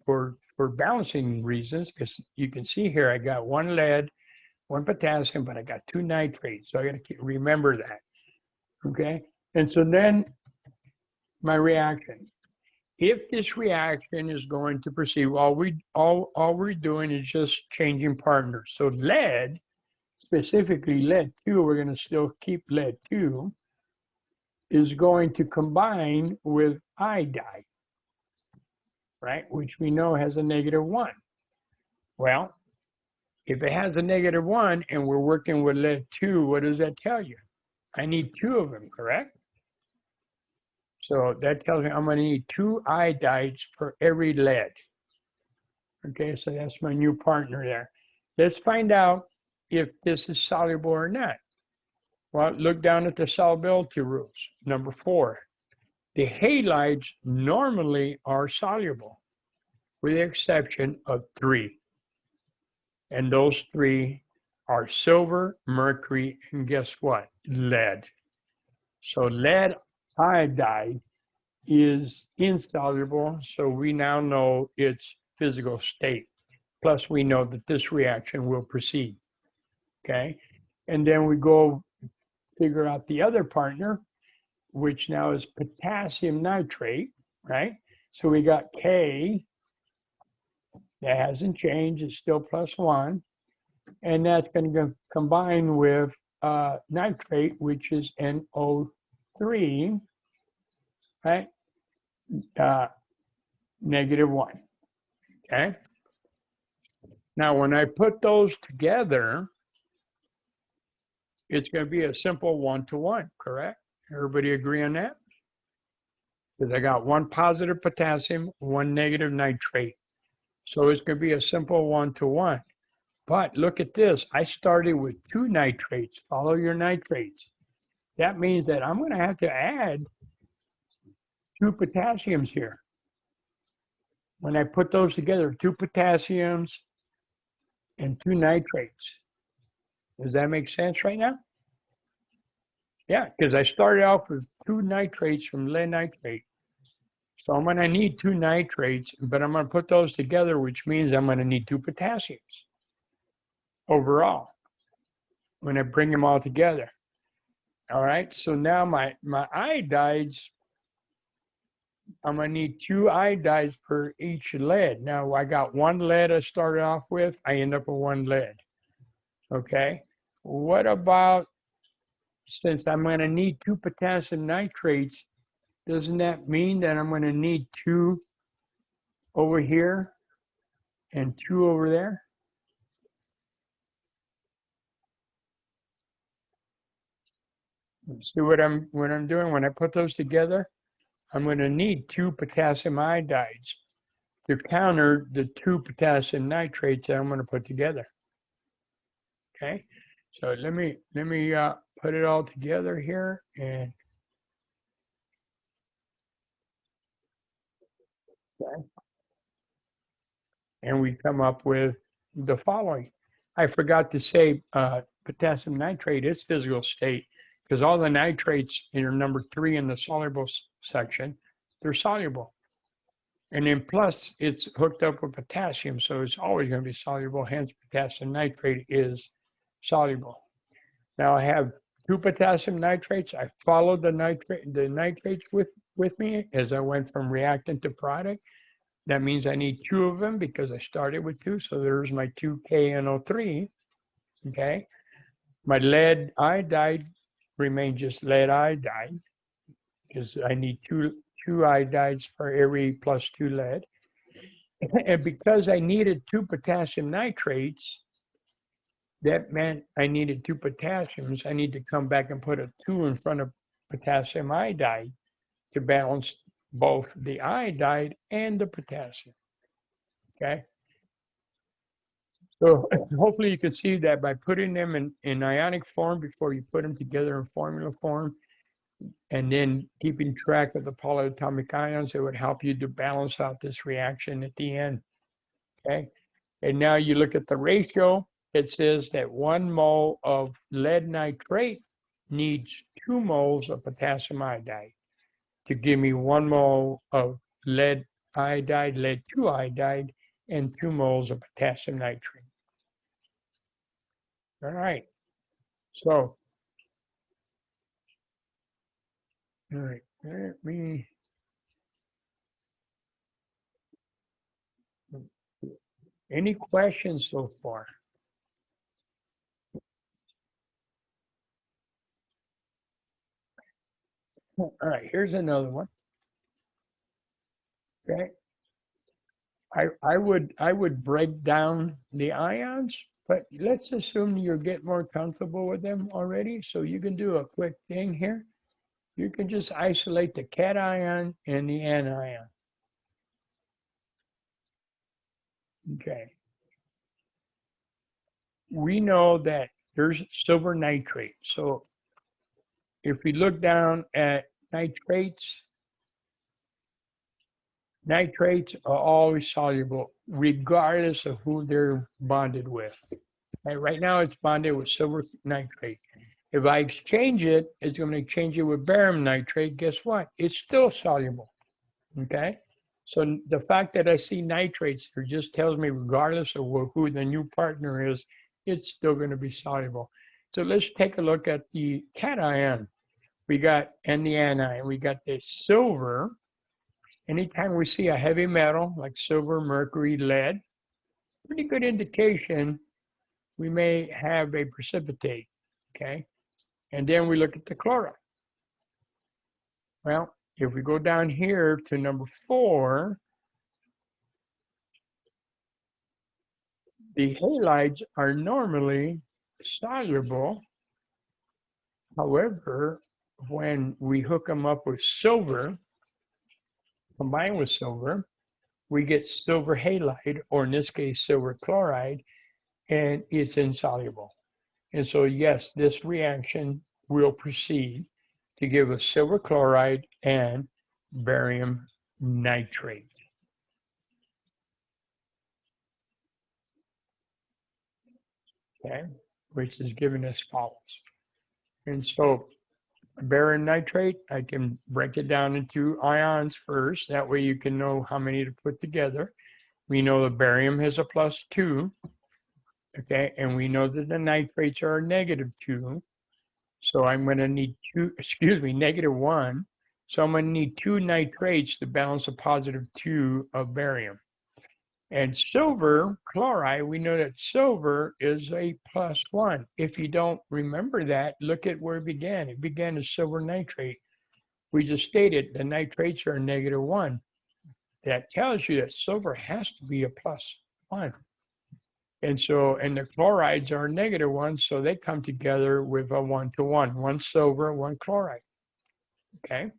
balancing reasons, because you can see here I got 1 lead, 1 potassium, but I got 2 nitrates, so I got to remember that. Okay, and so then my reaction. If this reaction is going to proceed, all we're doing is just changing partners. So lead, specifically lead 2, we're going to still keep lead 2. is going to combine with iodide, right? Which we know has a -1. Well, if it has a -1 and we're working with lead 2, what does that tell you? I need 2 of them, correct? So that tells me I'm going to need 2 iodides for every lead. Okay, so that's my new partner there. Let's find out if this is soluble or not. Well, look down at the solubility rules. Number 4, the halides normally are soluble, with the exception of 3. And those 3 are silver, mercury, and guess what? Lead. So lead iodide is insoluble, so we now know its physical state. Plus, we know that this reaction will proceed. Okay, and then we go figure out the other partner, which now is potassium nitrate, right? So we got K, that hasn't changed, it's still +1, and that's going to combine with nitrate, which is NO3, right? -1, okay? Now, when I put those together, it's going to be a simple 1-to-1, correct? Everybody agree on that? Because I got 1 positive potassium, 1 negative nitrate. So it's going to be a simple 1-to-1. But look at this. I started with 2 nitrates. Follow your nitrates. That means that I'm going to have to add 2 potassiums here. When I put those together, 2 potassiums and 2 nitrates. Does that make sense right now? Yeah, because I started off with 2 nitrates from lead nitrate. So I'm going to need 2 nitrates, but I'm going to put those together, which means I'm going to need 2 potassiums overall when I bring them all together. All right, so now my iodides, I'm going to need 2 iodides per each lead. Now I got 1 lead I started off with, I end up with 1 lead. Okay, what about, since I'm going to need 2 potassium nitrates, doesn't that mean that I'm going to need 2 over here and 2 over there? See what I'm doing? When I put those together, I'm going to need 2 potassium iodides to counter the 2 potassium nitrates that I'm going to put together. Okay, so let me put it all together here, and okay, and we come up with the following. I forgot to say potassium nitrate is physical state, because all the nitrates in number 3 in the soluble section, they're soluble. And then plus it's hooked up with potassium, so it's always going to be soluble, hence potassium nitrate is soluble. Now I have 2 potassium nitrates. I followed the nitrates with me as I went from reactant to product. That means I need 2 of them because I started with 2. So there's my 2KNO3. Okay. My lead iodide remains just lead iodide because I need two iodides for every +2 lead. And because I needed 2 potassium nitrates, that meant I needed 2 potassiums. I need to come back and put a 2 in front of potassium iodide to balance both the iodide and the potassium. Okay. So hopefully you can see that by putting them in ionic form before you put them together in formula form, and then keeping track of the polyatomic ions, it would help you to balance out this reaction at the end. Okay. And now you look at the ratio, it says that 1 mole of lead nitrate needs 2 moles of potassium iodide to give me 1 mole of lead iodide, lead 2 iodide, and 2 moles of potassium nitrate. All right. So, all right, let me, any questions so far? All right, here's another one. Okay. I would break down the ions, but let's assume you get more comfortable with them already. So you can do a quick thing here. You can just isolate the cation and the anion. Okay. We know that there's silver nitrate. So if we look down at nitrates, nitrates are always soluble regardless of who they're bonded with. And right now it's bonded with silver nitrate. If I exchange it, it's going to exchange it with barium nitrate. Guess what? It's still soluble. Okay. So the fact that I see nitrates there just tells me, regardless of who the new partner is, it's still going to be soluble. So let's take a look at the cation. We got, and the anion, we got the silver. Anytime we see a heavy metal like silver, mercury, lead, pretty good indication we may have a precipitate. Okay. And then we look at the chloride. Well, if we go down here to number 4, the halides are normally soluble. However, when we hook them up with silver, combined with silver, we get silver halide, or in this case, silver chloride, and it's insoluble. And so, yes, this reaction will proceed to give us silver chloride and barium nitrate. Okay, which is given as follows. And so barium nitrate, I can break it down into ions first. That way you can know how many to put together. We know the barium has a +2. Okay, and we know that the nitrates are a -2. So I'm going to need -1. So I'm going to need 2 nitrates to balance a +2 of barium. And silver chloride, we know that silver is a +1. If you don't remember that, look at where it began. It began as silver nitrate. We just stated the nitrates are -1. That tells you that silver has to be a +1. And so, and the chlorides are -1, so they come together with a 1-to-1, 1 silver, 1 chloride. Okay.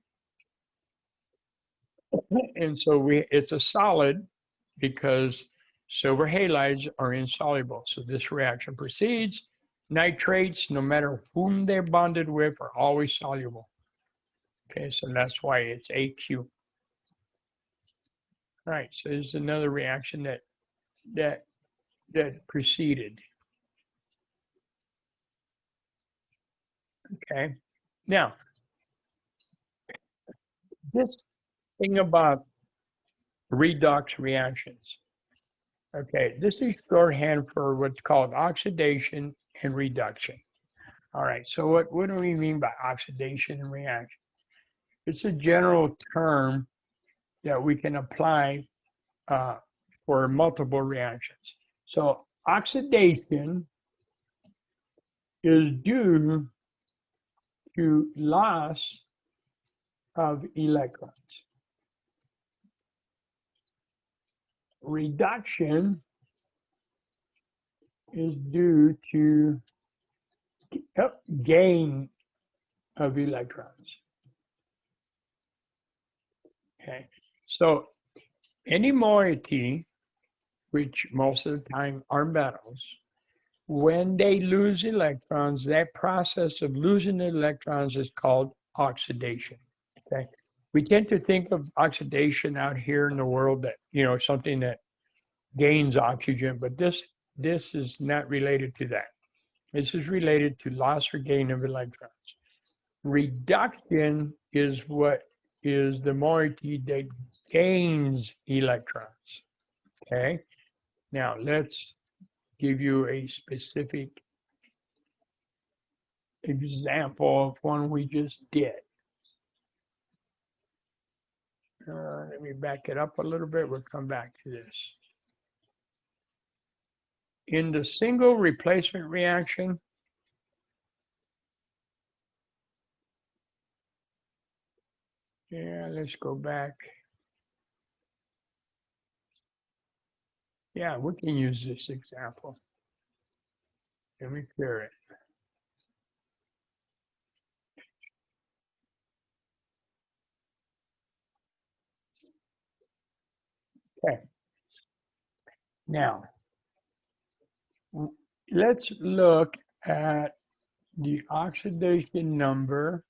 And so it's a solid because silver halides are insoluble. So this reaction proceeds. Nitrates, no matter whom they're bonded with, are always soluble. Okay, so that's why it's AQ. All right, so there's another reaction that preceded. Okay, now this thing about redox reactions. Okay, this is shorthand for what's called oxidation and reduction. All right, so what do we mean by oxidation and reaction? It's a general term that we can apply for multiple reactions. So oxidation is due to loss of electrons. Reduction is due to gain of electrons. Okay, so any moiety, which most of the time are metals, when they lose electrons, that process of losing electrons is called oxidation. Okay, we tend to think of oxidation out here in the world that, something that gains oxygen, but this is not related to that. This is related to loss or gain of electrons. Reduction is what is the moiety that gains electrons. Okay, now let's give you a specific example of one we just did. Let me back it up a little bit. We'll come back to this. In the single replacement reaction, Yeah, let's go back. Yeah, we can use this example. Let me clear it. Okay. Now, let's look at the oxidation number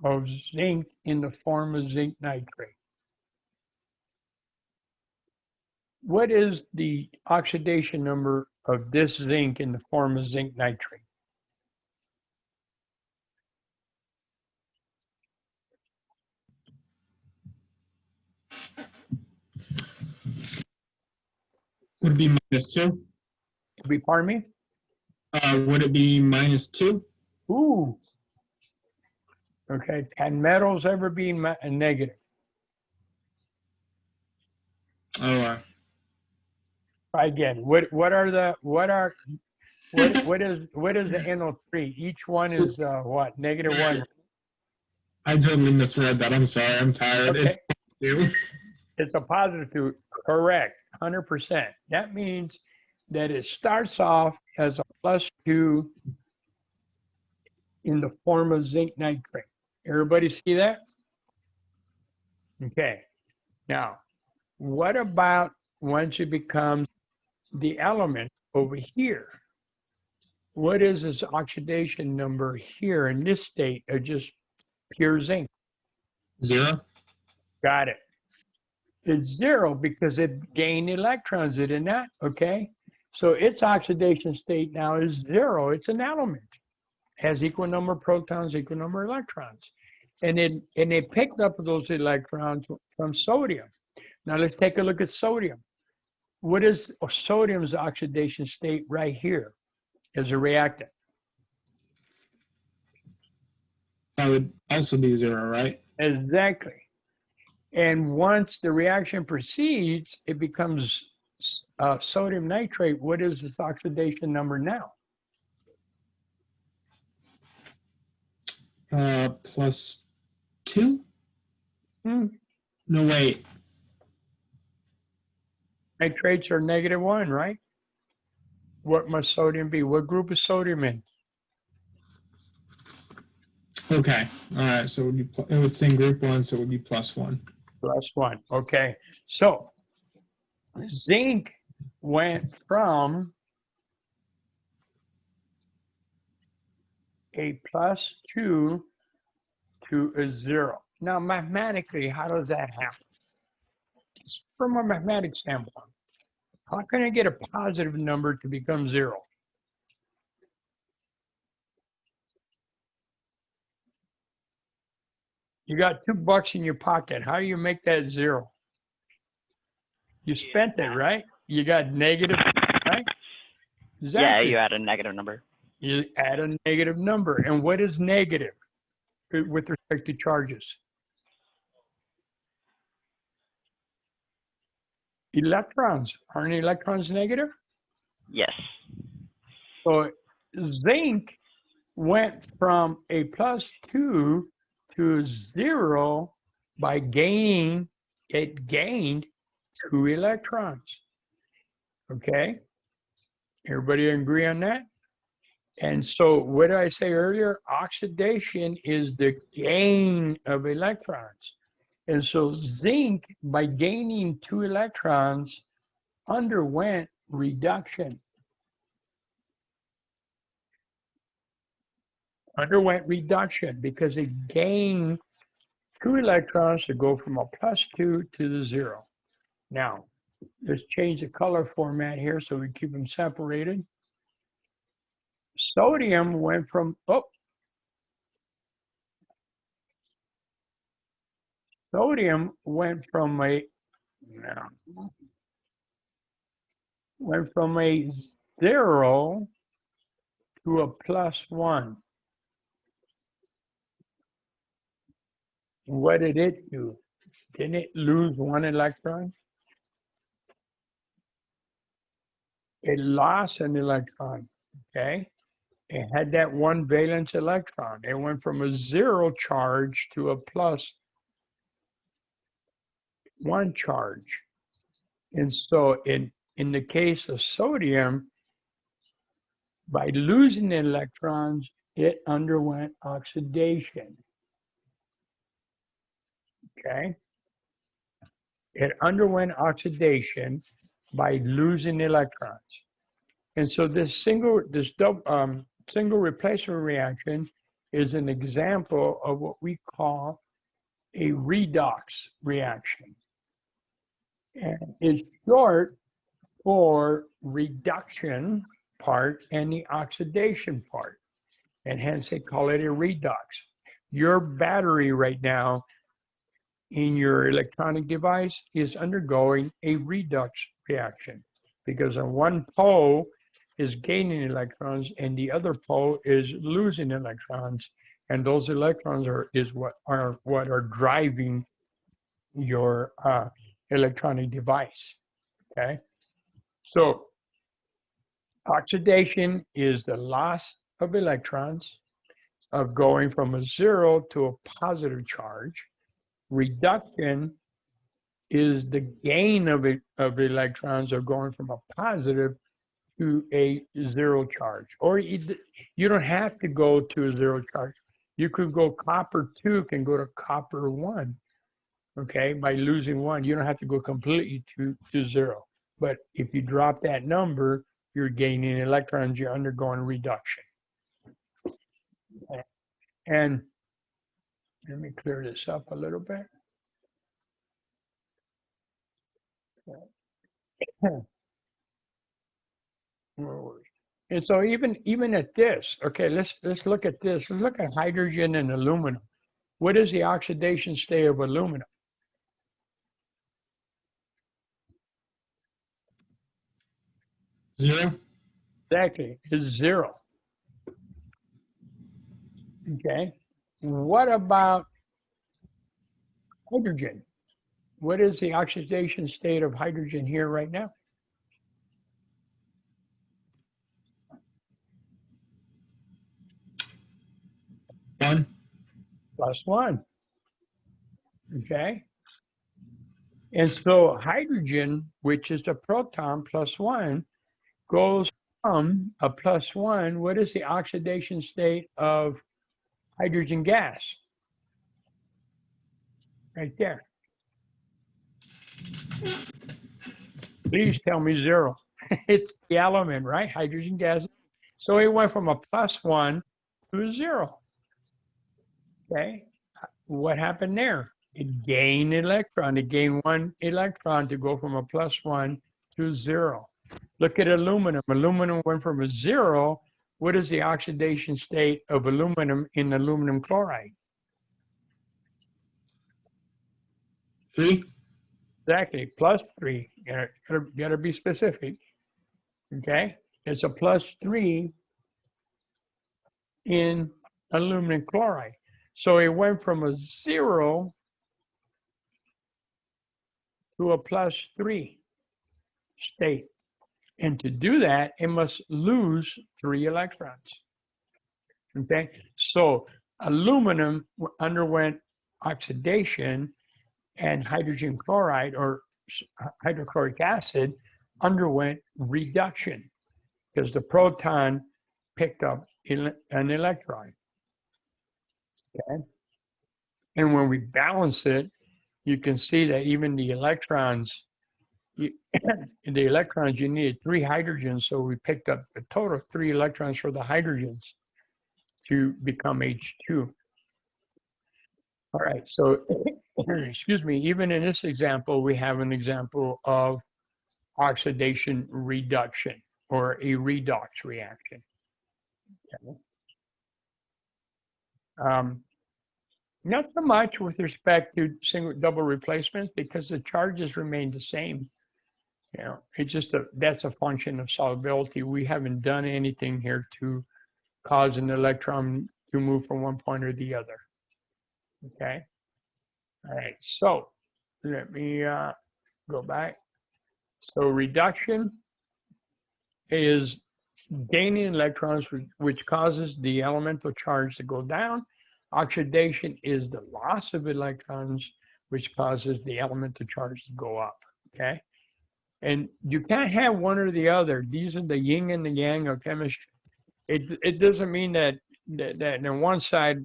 of zinc in the form of zinc nitrate. What is the oxidation number of this zinc in the form of zinc nitrate? Would it be -2? Pardon me? Would it be -2? Ooh. Okay. Can metals ever be negative? Oh, Try again. What is the NO3? Each one is what? -1. I totally misread that. I'm sorry. I'm tired. Okay. It's 2. It's a positive 2. Correct. 100%. That means that it starts off as a +2 in the form of zinc nitrate. Everybody see that? Okay. Now, what about once it becomes the element over here? What is this oxidation number here in this state of just pure zinc? 0. Got it. It's 0 because it gained electrons, did it not? Okay. So its oxidation state now is 0. It's an element. Has equal number of protons, equal number of electrons. And it picked up those electrons from sodium. Now let's take a look at sodium. What is sodium's oxidation state right here as a reactant? That would also be 0, right? Exactly. And once the reaction proceeds, it becomes sodium nitrate. What is its oxidation number now? +2? No, wait. Nitrates are -1, right? What must sodium be? What group is sodium in? Okay. All right. So it would say in group 1, so it would be +1. +1. Okay. So zinc went from a +2 to a 0. Now, mathematically, how does that happen? Just from a mathematics standpoint, how can I get a positive number to become 0? You got $2 in your pocket. How do you make that 0? You spent it, right? You got negative, right? Exactly. Yeah, you add a negative number. You add a negative number. And what is negative with respect to charges? Electrons. Aren't electrons negative? Yes. So zinc went from a +2 to 0 by gained 2 electrons. Okay? Everybody agree on that? And so what did I say earlier? Oxidation is the gain of electrons. And so zinc, by gaining 2 electrons, underwent reduction. Underwent reduction because it gained 2 electrons to go from a +2 to the 0. Now, let's change the color format here so we keep them separated. Sodium went from, sodium went from a 0 to a +1. What did it do? Didn't it lose 1 electron? It lost an electron, okay? It had that 1 valence electron. It went from a 0 charge to a +1 one charge. And so in the case of sodium, by losing electrons, it underwent oxidation. Okay? It underwent oxidation by losing electrons. And so this single replacement reaction is an example of what we call a redox reaction. And it's short for reduction part and the oxidation part. And hence they call it a redox. Your battery right now in your electronic device is undergoing a redox reaction because on one pole is gaining electrons and the other pole is losing electrons, and those electrons are what are driving your electronic device. Okay, so oxidation is the loss of electrons, of going from a 0 to a positive charge. Reduction is the gain of electrons, of going from a positive to a 0 charge. Or you don't have to go to a 0 charge. You could go copper 2 can go to copper 1, okay, by losing 1. You don't have to go completely to 0. But if you drop that number, you're gaining electrons, you're undergoing reduction. Okay. And let me clear this up a little bit. And so even at this, okay, let's look at this. Let's look at hydrogen and aluminum. What is the oxidation state of aluminum? Zero. Exactly, it's 0. Okay. What about hydrogen? What is the oxidation state of hydrogen here right now? One. +1. Okay. And so hydrogen, which is a proton, +1, goes from a +1. What is the oxidation state of hydrogen gas? Right there. Please tell me 0. It's the element, right? Hydrogen gas. So it went from a +1 to a 0. Okay. What happened there? It gained an electron. It gained 1 electron to go from a +1 to 0. Look at aluminum. Aluminum went from a 0. What is the oxidation state of aluminum in aluminum chloride? 3. Exactly, +3. You gotta be specific. Okay, it's a +3 in aluminum chloride. So it went from a 0 to a +3 state. And to do that, it must lose 3 electrons. Okay, so aluminum underwent oxidation, and hydrogen chloride or hydrochloric acid underwent reduction because the proton picked up an electron. Okay, and when we balance it, you can see that even the electrons, you needed 3 hydrogens, so we picked up a total of 3 electrons for the hydrogens to become H2. All right, so excuse me, even in this example, we have an example of oxidation reduction or a redox reaction. Okay. Not so much with respect to double replacements because the charges remain the same. You know, it's just that's a function of solubility. We haven't done anything here to cause an electron to move from one point or the other. Okay. All right. So let me go back. So reduction is gaining electrons, which causes the elemental charge to go down. Oxidation is the loss of electrons, which causes the elemental charge to go up. Okay. And you can't have one or the other. These are the yin and the yang of chemistry. It doesn't mean that on one side,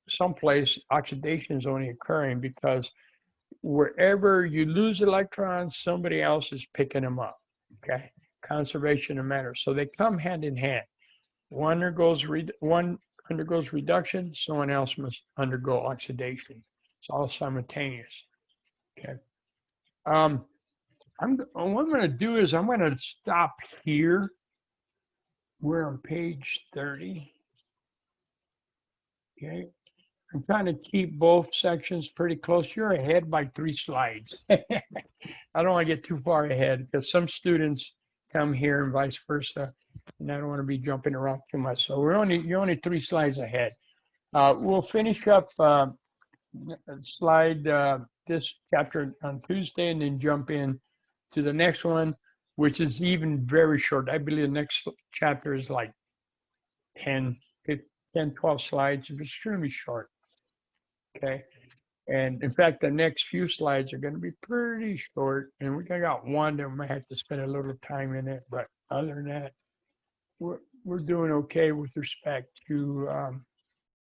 someplace oxidation is only occurring because wherever you lose electrons, somebody else is picking them up. Okay. Conservation of matter. So they come hand in hand. One undergoes reduction, someone else must undergo oxidation. It's all simultaneous. Okay. What I'm going to do is I'm going to stop here. We're on page 30. Okay. I'm trying to keep both sections pretty close. You're ahead by 3 slides. I don't want to get too far ahead because some students come here and vice versa, and I don't want to be jumping around too much. So you're only 3 slides ahead. We'll finish up this chapter on Tuesday and then jump in to the next one, which is even very short. I believe the next chapter is like 10, 12 slides. It's extremely short. Okay. And in fact, the next few slides are going to be pretty short. And we got one that we might have to spend a little time in it. But other than that, we're doing okay with respect to